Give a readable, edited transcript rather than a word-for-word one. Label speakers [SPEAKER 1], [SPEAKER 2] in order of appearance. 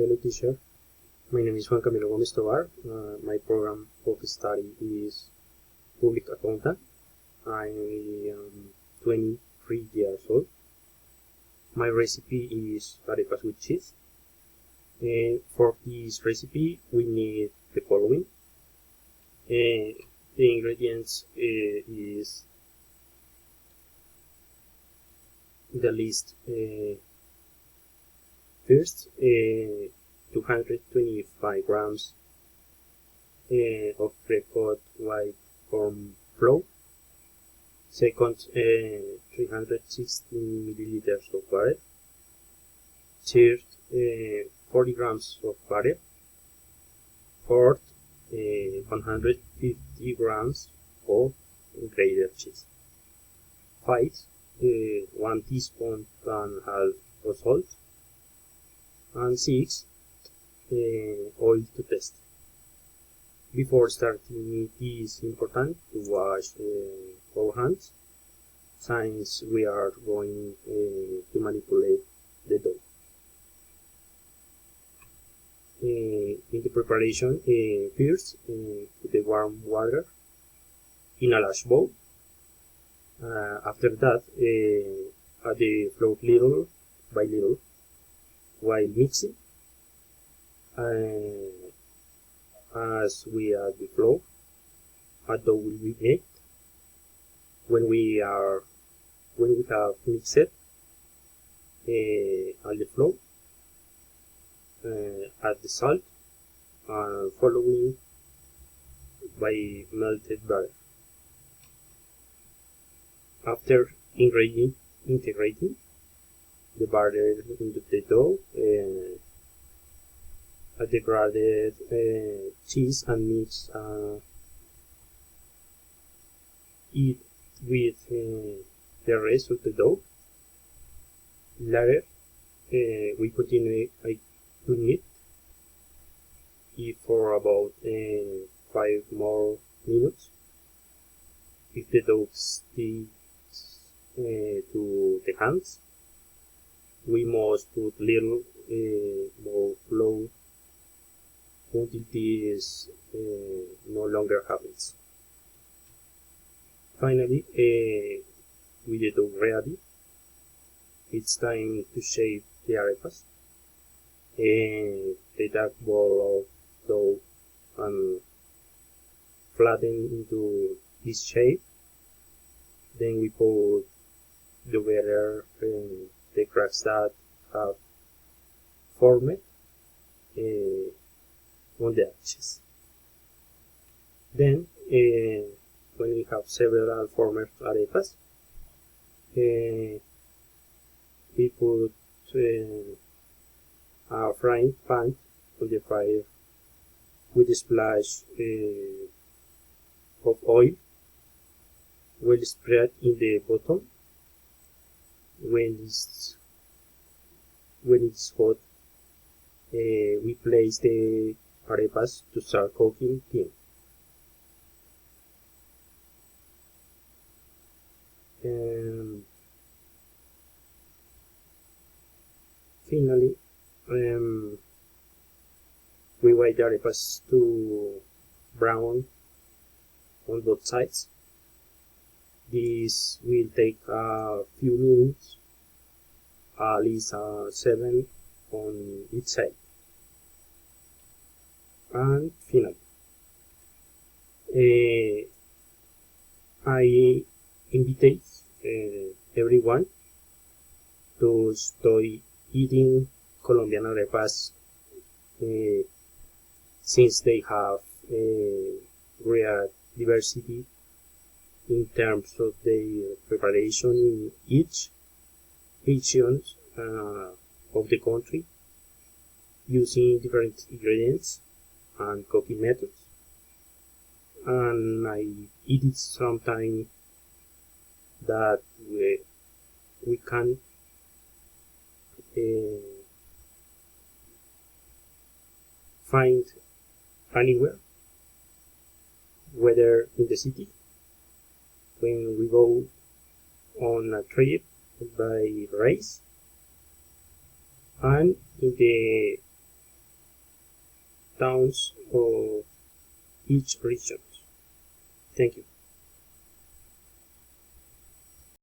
[SPEAKER 1] Hello teacher, my name is Juan Camilo my program of study is Public Accountant. I am 23 years old. My recipe is arepas with cheese. For this recipe we need the following. The ingredients is the list. First, 225 grams of pre-cut white corn flour. Second, 360 milliliters of butter. Third, 40 grams of butter. Fourth, 150 grams of grated cheese. 5, 1 teaspoon and half of salt. And 6, oil to taste. Before starting, it is important to wash our hands since we are going to manipulate the dough. In the preparation, first put the warm water in a large bowl. After that, add the flour little by little while mixing. As we add the flour, a dough will be made. When we have mixed add the flour, add the salt, and following by melted butter. After integrating the butter into the dough, add the grated cheese and mix it with the rest of the dough. Later, we continue to knead it for about 5 more minutes. If the dough sticks to the hands, we must put little more flour until this no longer happens. Finally, with the dough ready, it's time to shape the arepas. Take a ball of dough and flatten into this shape. Then we put the batter in the cracks that have formed on the edges. Then, when we have several formed arepas, we put a frying pan on the fire with a splash of oil well spread in the bottom. When it's hot, we place the arepas to start cooking thin. Finally, we wait the arepas to brown on both sides. This will take a few minutes, at least 7 on each side. And finally, I invite everyone to start eating Colombian arepas since they have great diversity in terms of their preparation in each region of the country, using different ingredients and cooking methods. And I eat it sometime that we can find anywhere, whether in the city, when we go on a trip by race, and in the towns of each region. Thank you.